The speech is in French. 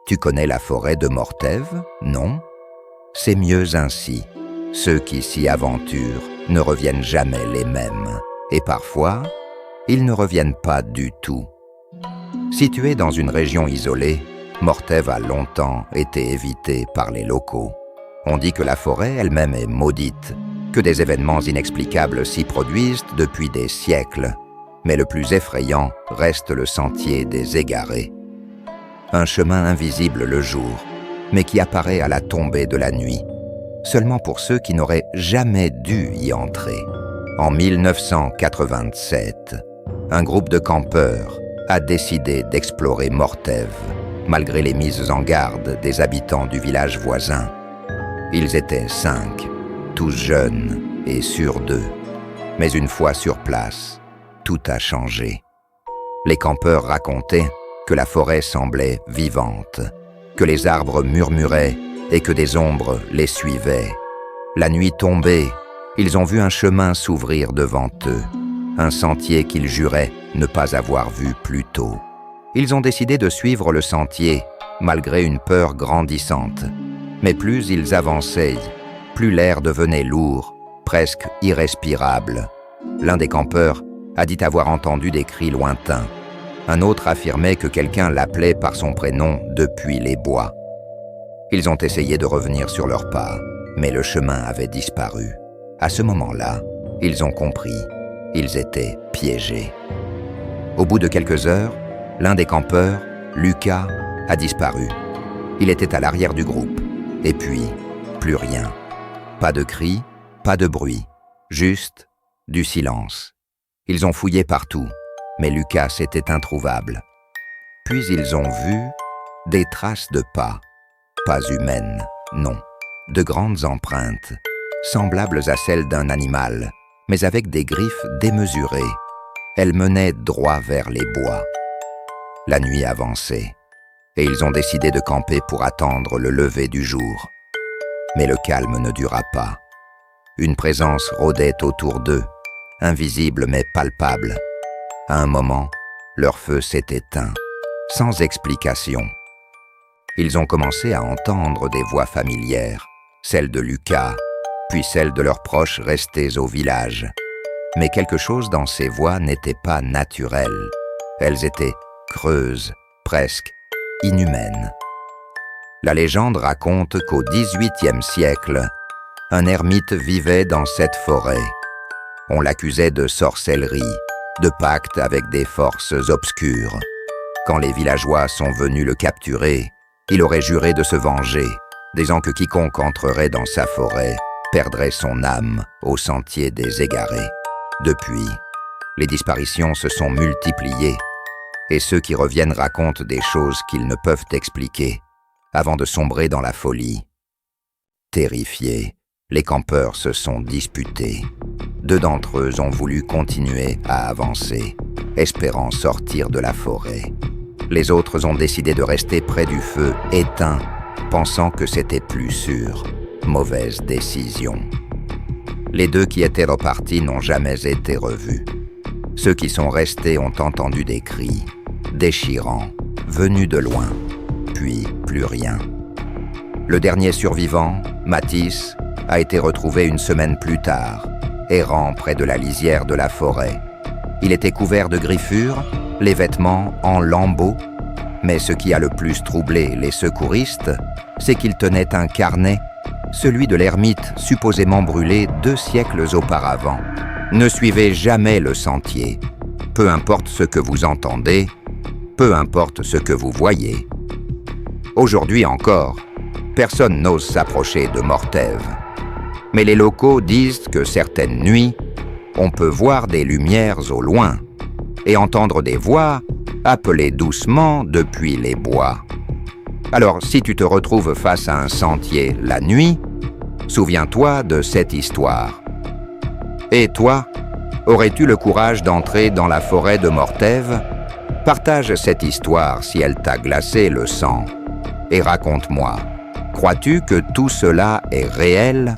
Tu connais la forêt de Mortève, non? C'est mieux ainsi. Ceux qui s'y aventurent ne reviennent jamais les mêmes. Et parfois, ils ne reviennent pas du tout. Située dans une région isolée, Mortève a longtemps été évitée par les locaux. On dit que la forêt elle-même est maudite, que des événements inexplicables s'y produisent depuis des siècles. Mais le plus effrayant reste le sentier des égarés. Un chemin invisible le jour, mais qui apparaît à la tombée de la nuit, seulement pour ceux qui n'auraient jamais dû y entrer. En 1987, un groupe de campeurs a décidé d'explorer Mortève, malgré les mises en garde des habitants du village voisin. Ils étaient 5, tous jeunes et sûrs d'eux. Mais une fois sur place, tout a changé. Les campeurs racontaient que la forêt semblait vivante, que les arbres murmuraient et que des ombres les suivaient. La nuit tombée, ils ont vu un chemin s'ouvrir devant eux, un sentier qu'ils juraient ne pas avoir vu plus tôt. Ils ont décidé de suivre le sentier, malgré une peur grandissante. Mais plus ils avançaient, plus l'air devenait lourd, presque irrespirable. L'un des campeurs a dit avoir entendu des cris lointains. Un autre affirmait que quelqu'un l'appelait par son prénom depuis les bois. Ils ont essayé de revenir sur leurs pas, mais le chemin avait disparu. À ce moment-là, ils ont compris. Ils étaient piégés. Au bout de quelques heures, l'un des campeurs, Lucas, a disparu. Il était à l'arrière du groupe. Et puis, plus rien. Pas de cris, pas de bruit. Juste du silence. Ils ont fouillé partout, mais Lucas était introuvable. Puis ils ont vu des traces de pas. Pas humaines, non. De grandes empreintes, semblables à celles d'un animal, mais avec des griffes démesurées. Elles menaient droit vers les bois. La nuit avançait, et ils ont décidé de camper pour attendre le lever du jour. Mais le calme ne dura pas. Une présence rôdait autour d'eux, invisible mais palpable. À un moment, leur feu s'est éteint, sans explication. Ils ont commencé à entendre des voix familières, celles de Lucas, puis celles de leurs proches restés au village. Mais quelque chose dans ces voix n'était pas naturel. Elles étaient creuses, presque inhumaines. La légende raconte qu'au XVIIIe siècle, un ermite vivait dans cette forêt. On l'accusait de sorcellerie, de pacte avec des forces obscures. Quand les villageois sont venus le capturer, il aurait juré de se venger, disant que quiconque entrerait dans sa forêt perdrait son âme au sentier des égarés. Depuis, les disparitions se sont multipliées, et ceux qui reviennent racontent des choses qu'ils ne peuvent expliquer, avant de sombrer dans la folie. Terrifiés, les campeurs se sont disputés. 2 d'entre eux ont voulu continuer à avancer, espérant sortir de la forêt. Les autres ont décidé de rester près du feu éteint, pensant que c'était plus sûr. Mauvaise décision. Les 2 qui étaient repartis n'ont jamais été revus. Ceux qui sont restés ont entendu des cris, déchirants, venus de loin, puis plus rien. Le dernier survivant, Mathis, a été retrouvé une semaine plus tard, errant près de la lisière de la forêt. Il était couvert de griffures, les vêtements en lambeaux, mais ce qui a le plus troublé les secouristes, c'est qu'il tenait un carnet, celui de l'ermite supposément brûlé 2 siècles auparavant. Ne suivez jamais le sentier. Peu importe ce que vous entendez, peu importe ce que vous voyez. Aujourd'hui encore, personne n'ose s'approcher de Mortève. Mais les locaux disent que certaines nuits, on peut voir des lumières au loin et entendre des voix appeler doucement depuis les bois. Alors, si tu te retrouves face à un sentier la nuit, souviens-toi de cette histoire. Et toi, aurais-tu le courage d'entrer dans la forêt de Mortève? Partage cette histoire si elle t'a glacé le sang. Et raconte-moi, crois-tu que tout cela est réel ?